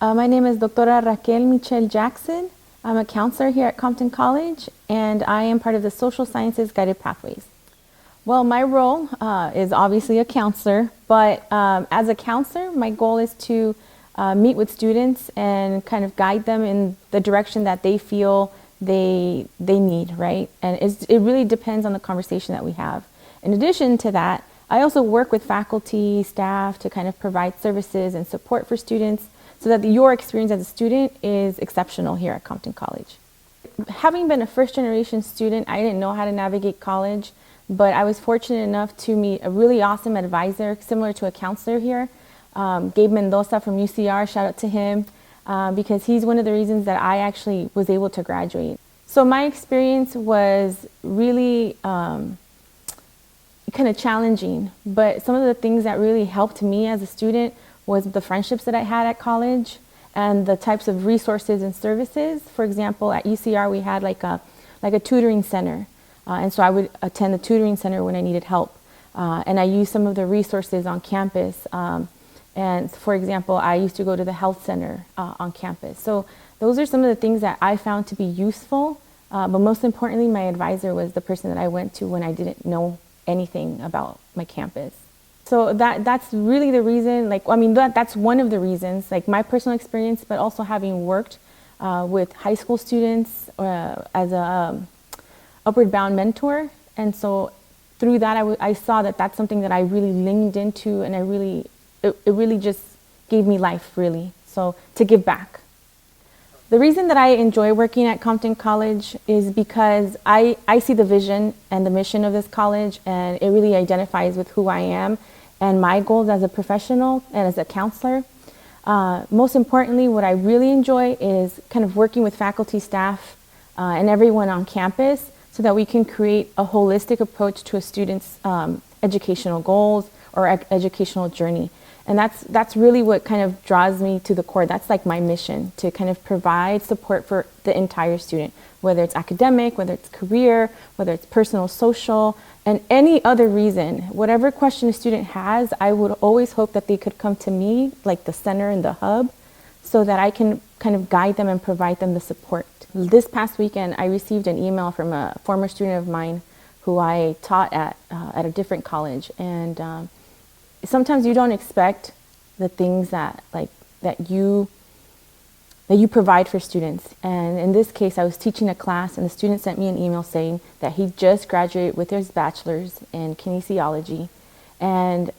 My name is Doctora Raquel Michel-Jackson. I'm a counselor here at Compton College, and I am part of the Social Sciences Guided Pathways. Well, my role is obviously a counselor, but as a counselor, my goal is to meet with students and kind of guide them in the direction that they feel they need, right? And it really depends on the conversation that we have. In addition to that, I also work with faculty, staff to kind of provide services and support for students so that your experience as a student is exceptional here at Compton College. Having been a first-generation student, I didn't know how to navigate college, but I was fortunate enough to meet a really awesome advisor, similar to a counselor here, Gabe Mendoza from UCR, shout out to him, because he's one of the reasons that I actually was able to graduate. So my experience was really kind of challenging, but some of the things that really helped me as a student was the friendships that I had at college and the types of resources and services. For example, at UCR we had like a tutoring center, and so I would attend the tutoring center when I needed help, and I used some of the resources on campus. And for example, I used to go to the health center on campus. So those are some of the things that I found to be useful, but most importantly, my advisor was the person that I went to when I didn't know anything about my campus. So that's really the reason, that's one of the reasons, like my personal experience, but also having worked with high school students as a upward bound mentor. And so through that, I saw that that's something that I really leaned into, and it really just gave me life, really. So to give back. The reason that I enjoy working at Compton College is because I see the vision and the mission of this college, and it really identifies with who I am and my goals as a professional and as a counselor. Most importantly, what I really enjoy is kind of working with faculty, staff, and everyone on campus so that we can create a holistic approach to a student's educational goals or educational journey. And that's really what kind of draws me to the core. That's like my mission, to kind of provide support for the entire student, whether it's academic, whether it's career, whether it's personal, social, and any other reason. Whatever question a student has, I would always hope that they could come to me, like the center and the hub, so that I can kind of guide them and provide them the support. This past weekend, I received an email from a former student of mine who I taught at a different college, and sometimes you don't expect the things that you provide for students. And in this case, I was teaching a class, and the student sent me an email saying that he just graduated with his bachelor's in kinesiology. And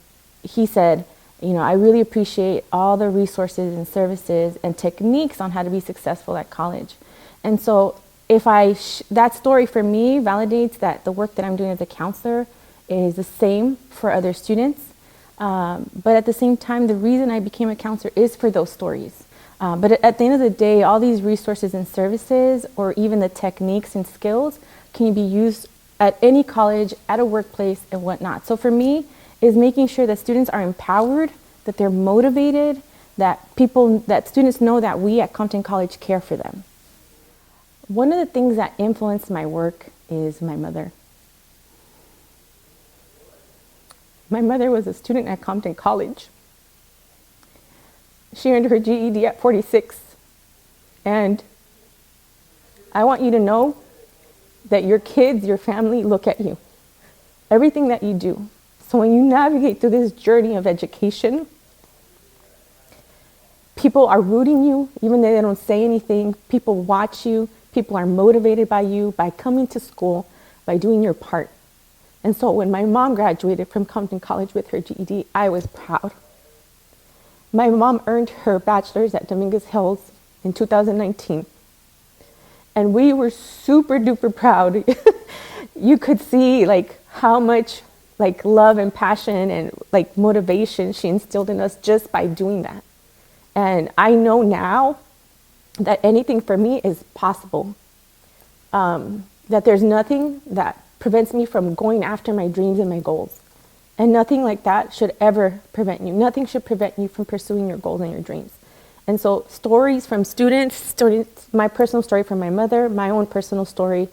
he said, I really appreciate all the resources and services and techniques on how to be successful at college. And so that story for me validates that the work that I'm doing as a counselor is the same for other students. But at the same time, the reason I became a counselor is for those stories. But at the end of the day, all these resources and services, or even the techniques and skills, can be used at any college, at a workplace, and whatnot. So for me, is making sure that students are empowered, that they're motivated, that students know that we at Compton College care for them. One of the things that influenced my work is my mother. My mother was a student at Compton College. She earned her GED at 46. And I want you to know that your kids, your family look at you. Everything that you do. So when you navigate through this journey of education, people are rooting you, even though they don't say anything. People watch you. People are motivated by you, by coming to school, by doing your part. And so when my mom graduated from Compton College with her GED, I was proud. My mom earned her bachelor's at Dominguez Hills in 2019. And we were super duper proud. You could see how much love and passion and motivation she instilled in us just by doing that. And I know now that anything for me is possible. That there's nothing that prevents me from going after my dreams and my goals. And nothing like that should ever prevent you. Nothing should prevent you from pursuing your goals and your dreams. And so stories from students, my personal story from my mother, my own personal story,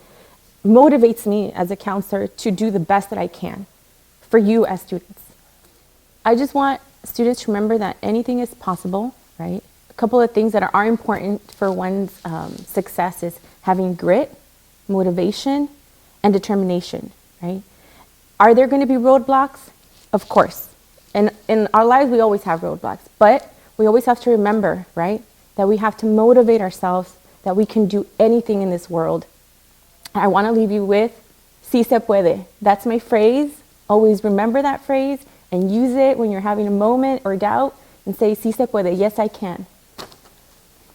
motivates me as a counselor to do the best that I can for you as students. I just want students to remember that anything is possible, right? couple of things that are important for one's success is having grit, motivation, and determination, right? Are there going to be roadblocks? Of course. And in our lives, we always have roadblocks. But we always have to remember, right, that we have to motivate ourselves, that we can do anything in this world. I want to leave you with, sí se puede. That's my phrase. Always remember that phrase and use it when you're having a moment or doubt and say, sí se puede. Yes, I can.